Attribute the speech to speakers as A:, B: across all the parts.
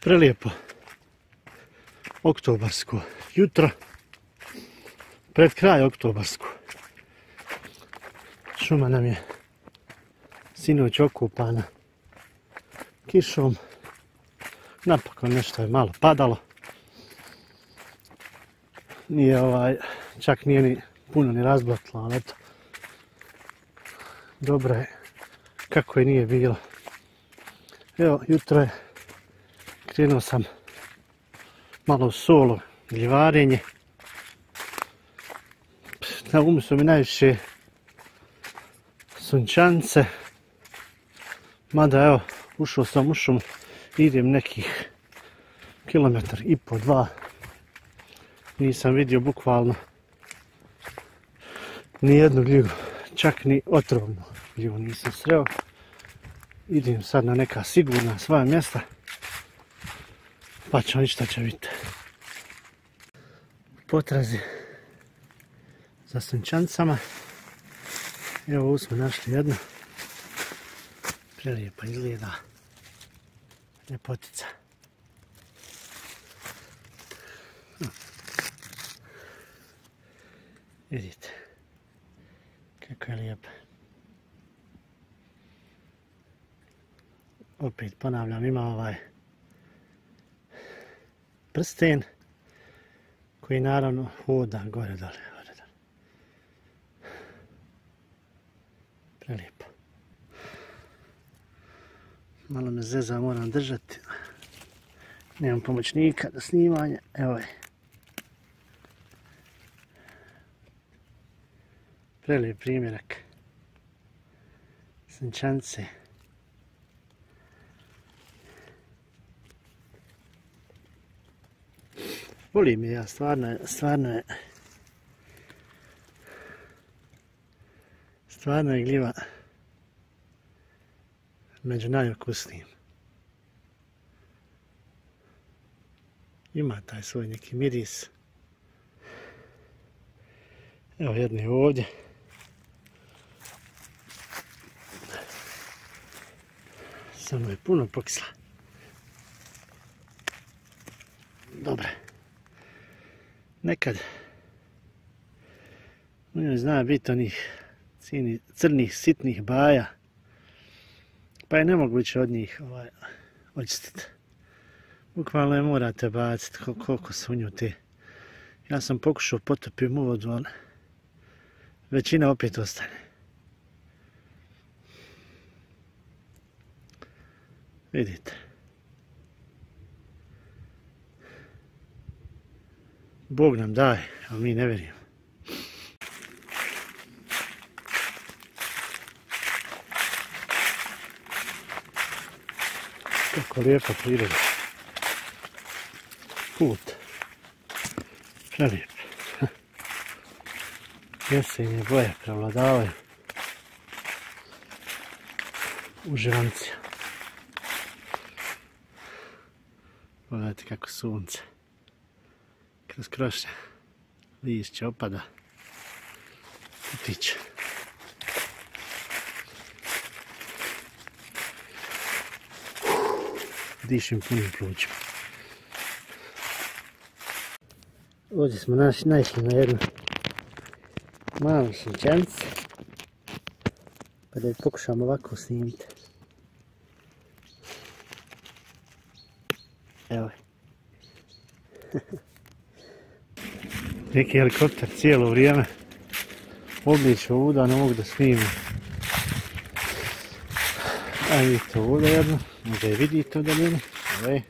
A: Prelijepo oktobarsko jutro, pred kraj oktobarsko. Šuma nam je sinoć okupana kišom, napokon nešto je malo padalo. Nije čak nije ni puno ni razblatilo, ali eto, dobro je kako je nije bilo. Evo, jutro je, krenuo sam malo u solo, gljivarenje. Na umu su mi najviše sunčance, mada evo, ušao sam u šumu, idem nekih kilometar i po, 2. Nisam vidio bukvalno ni jednu gljivu, čak ni otrovnu gljivu nisam sreo. Idem sad na neka sigurna svoja mjesta, pa ćemo vidjeti šta će biti. Potrazi za sunčancama. Evo, ovu smo našli jednu. Prelijepa izgleda. Ljepotica. Vidite kako je lijepa. Opet ponavljam, ima prsten koji naravno hoda gore dole. Prelijepo. Malo me zeza, moram držati. Nemam pomoćnika za snimanje. Evo je. Prelijep primjerak. Sunčance. Volim je ja, stvarno je gljiva među najokusnijim. Ima taj svoj neki miris. Evo jedne ovdje. Samo je puno pokisla. Dobre. Nekad u njoj zna biti onih crnih, sitnih baja, pa je nemoguće od njih očistiti. Bukvalno je morate baciti koliko su u nju te. Ja sam pokušao potopim u vodu, ali većina opet ostane. Vidite. Bog nam daje, a mi ne vjerujemo. Kako lijepa priroda. Put. Prelijep. Jesenje boje prevladavaju. Uživancija. Pogledajte kako sunce kroz krošnje lišće opada, utiče. Dišem punim plućima. Ovdje smo naišli na jednu malu sunčanicu, pa da je pokušam ovako snimiti. Evo je. Neki helikopter cijelo vrijeme obliče ovuda, ne mogu da snimim. A vidite ovdje jednu, možda je vidite u daljini. Evo je.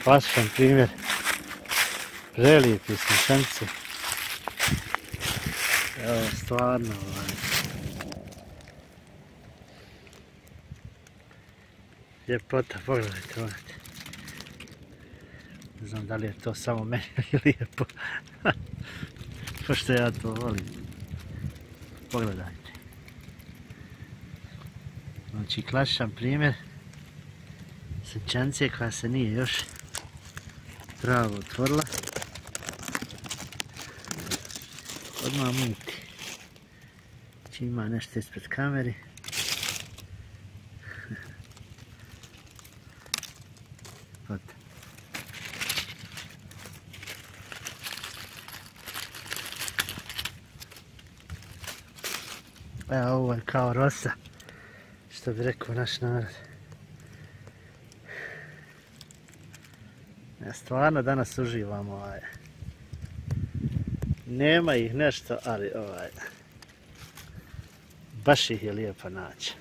A: Klasičan primjer prelijepe sunčanice. Evo, stvarno ljepota, pogledajte ovdje. Ne znam da li je to samo meni lijepo, pošto ja to volim. Pogledajte. Znači, klasičan primjer sunčanice koja se nije još pravo otvorila. Odmah muti. Znači, ima nešto ispred kameri. je kao rosa, što bi rekao naš narod. Ja stvarno danas uživam Nema ih nešto, ali baš ih je lijepo naći.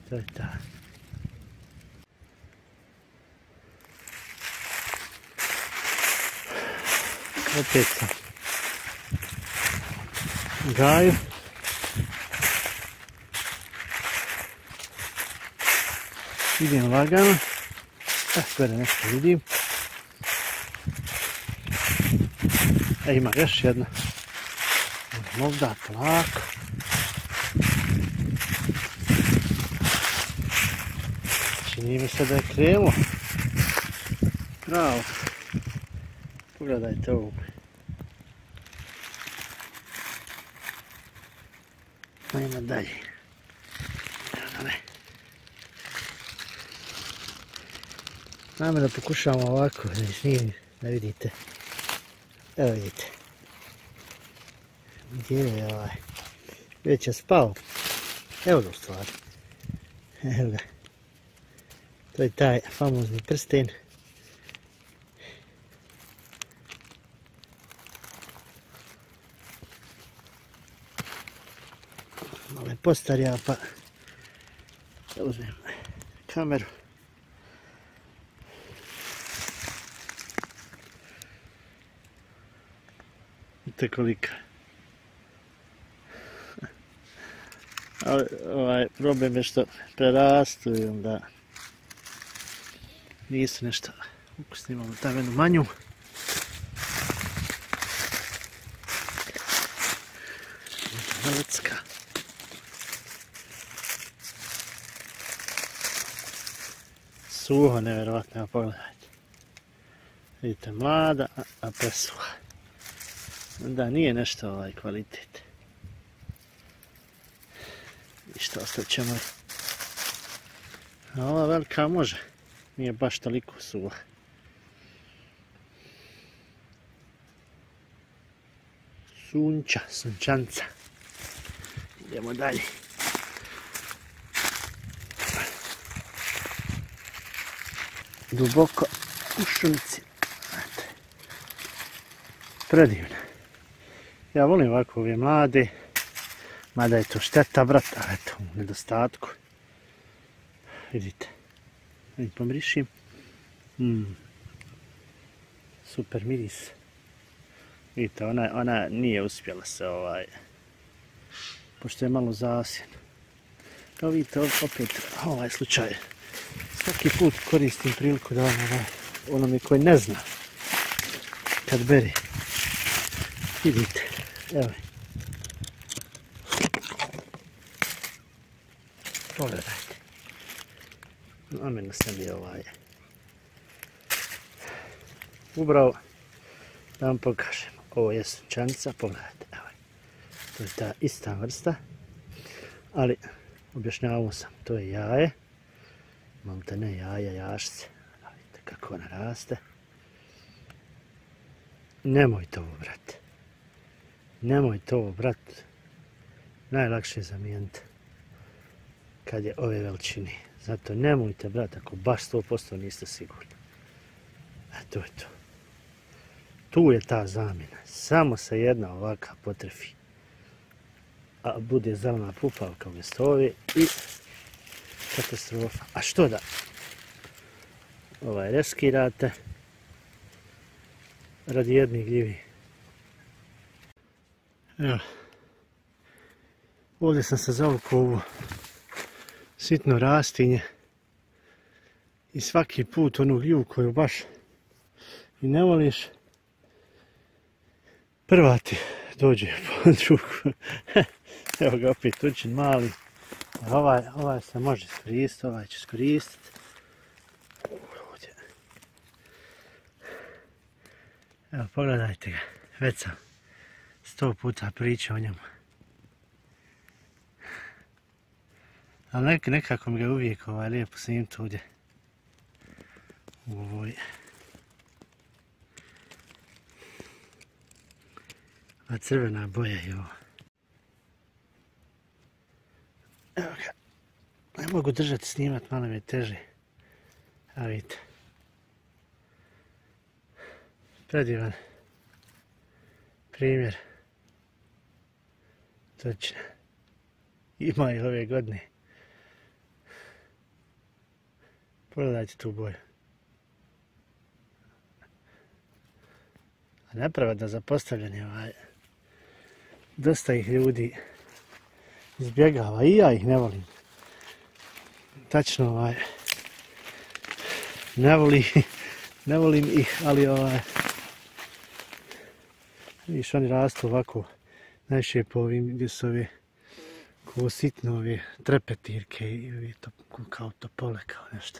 A: To je ta. Opet sam gaju. Idem lagano. Gore nešto vidim. Ima još jedna. Ovdje polako. Čini mi se da je krenulo. Pravo. Pogledajte ovu. Ajmo dalje. Namjerno pokušavamo ovako, da snimim, da vidite. Evo vidite. Gdje je Već je spao. Evo ga u stvari. Evo ga. To je taj famozni prsten. Malo je postarija pa da uzmem kameru. Vidite kolika. Ali problem je što prerastu i onda nisu nešto ukusni, imamo tam jednu manju. Malecka. Suho, nevjerovatno, pogledajte. Vidite, mlada, a presuha. Da, nije nešto kvalitet. Ništa, ostavit ćemo. A ova velika može. Nije baš toliko suha. Sunčanca. Idemo dalje. Duboko u šunci. Predivno. Ja volim ovako ove mlade. Mada je to šteta, brata, eto, u nedostatku. Vidite. I pomirišim. Super miris. Vidite, ona nije uspjela se pošto je malo zasjen. Kao vidite, opet ovaj slučaj. Svaki put koristim priliku da onome koji ne zna kad beri. Vidite, evo. Pogledajte. Namjerno sam je ubrao da vam pokažem. Ovo je sunčanica, pogledajte, evo. To je ta ista vrsta, ali objašnjavao sam, to je jaje. Malte ne jaje, jašce. Vidite kako ona raste. Nemojte ovo, brate. Nemojte ovo, brate. Najlakše je zamijeniti kad je ove veličine. Zato nemojte, brate, ako baš 100% niste sigurni. To je to. Tu je ta zamjena. Samo se jedna ovaka potrefi. A bude zelena pupavka umjesto ove i katastrofa. A što da reskirate radi jednih gljivi? Evo. Ovdje sam se zavukao ovu sitno rastinje i svaki put onu gljivu koju baš i ne voliš, prva ti dođe pod ruku. Evo ga opet tučin mali. Ovaj se može iskoristiti, ovaj ću iskoristiti. Evo, pogledajte ga, već sam 100 puta pričao o njemu. Ali nekako mi ga uvijek lijepo snimiti ovdje u u ovoj. A crvena boja je ovo. Evo ga. Ne mogu držati snimat, malo mi je teže. A vidite. Predivan primjer. Točno. Ima i ove godine. Pogledajte tu boju. A nepravedno zapostavljanje ovaj. Dosta ih ljudi izbjegava i ja ih ne volim. Tačno ovaj. Ne volim ih, ali ovaj. Viš oni rastu ovako. Najviše po ovim gdje su ove ko sitno ove trepetirke i ovi kao topole kao nešto.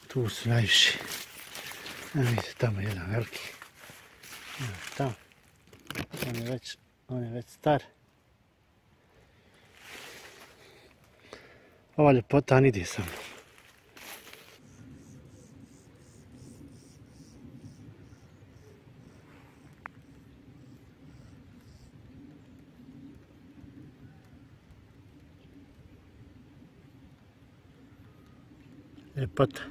A: Tu su najviše. Evo vidite tamo jedan veliki. Evo tamo. On je već star. Ova ljepota ide sa mnom. Ljepota.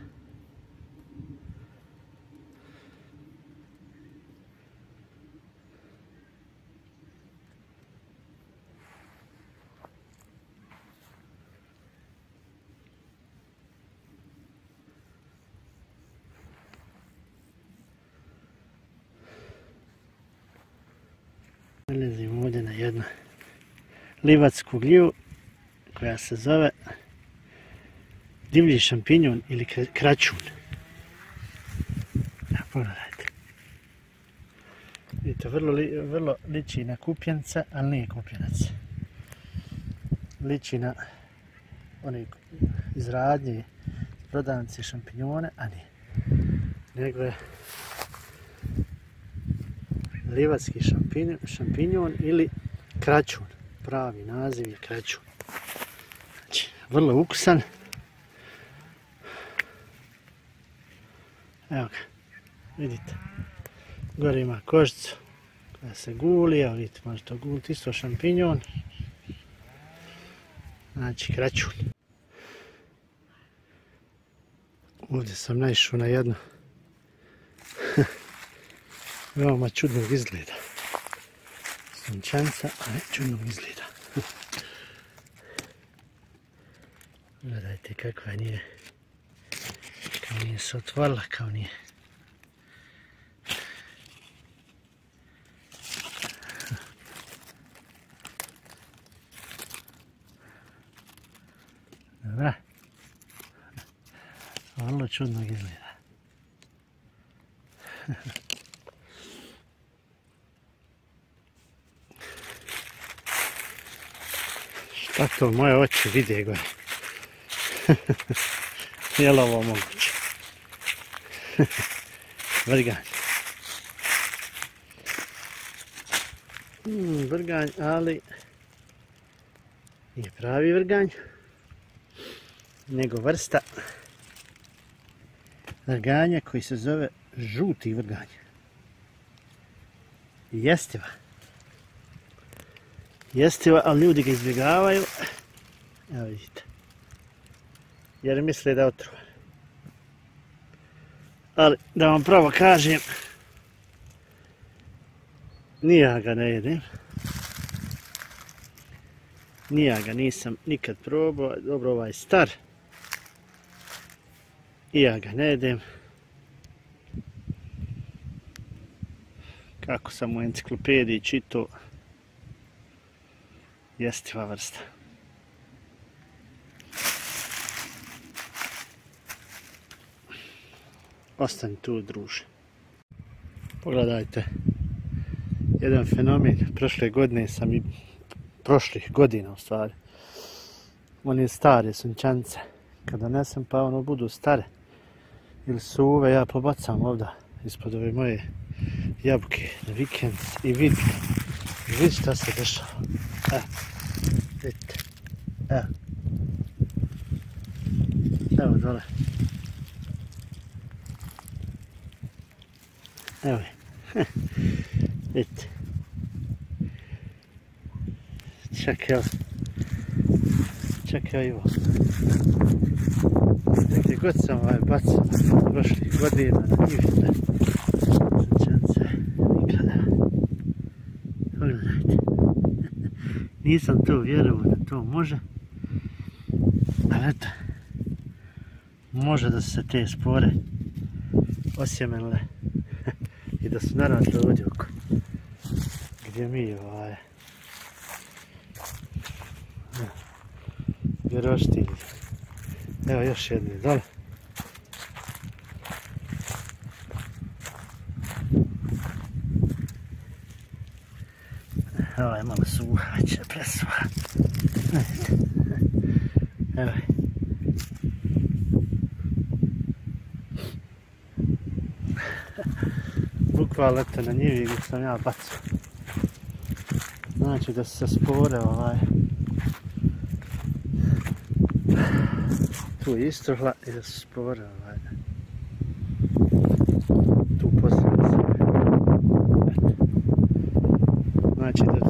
A: Nalazimo ovdje na jednu livatsku gljivu koja se zove divlji šampinjon ili kračun. Evo, pogledajte. Vidite, vrlo liči na kupljenca, ali nije kupljenac. Liči na one iz radnje prodavnice šampinjone, a nije. Nego je livatski šampinjon ili kračun. Pravi naziv je kračun. Znači, vrlo ukusan. Evo ga, vidite. Gore ima kožicu koja se guli, evo vidite, može to guliti isto šampinjon. Znači, kračun. Ovdje sam naišao na jednu veoma čudnog izgleda. Sunčanca, a ne čudnog izgleda. Gledajte kakva nije. Kao nije se otvorila, kao nije. Dobra. Vrlo čudnog izgleda. Šta to moje oči vide gore? Je li ovo moguće? Vrganj. Vrganj, ali nije pravi vrganj, nego vrsta vrganja koji se zove žuti vrganj. Jestiva. Jestiva, ali ljudi ga izbjegavaju. Evo vidite. Jer misle da je otrovan. Ali da vam pravo kažem, ni ja ga ne jedem. Ni ja ga nisam nikad probao. Dobro, ovaj je star. I ja ga ne jedem. Kako sam u enciklopediji čitao, jestiva vrsta. Ostani tu, druže. Pogledajte. Jedan fenomen. Prošle godine sam i prošlih godina u stvari. One stare sunčance. Kad donesem pa ono budu stare ili suve, ja pobacam ovdje ispod ove moje jabuke na vikend i vidim. Vidi šta se dešava. Evo. Vidite. Evo. Evo dole. Evo je. Vidite. Čak evo i ovo. Gdje god sam bacao prošlih godina na njive, srčance, nikada. Pogledajte. Nisam to vjerovao da to može, ali eto, može da su se te spore osjemenile i da su narasle ovdje oko gdje mi vjeroštilji. Evo još jedni dole. Ovo je malo suha, već je presuha. Evo je. Bukvalno eto na njivi gdje sam ja bacao. Znači da su se spore tu istrhla i da su spore tu posljedno se. Znači da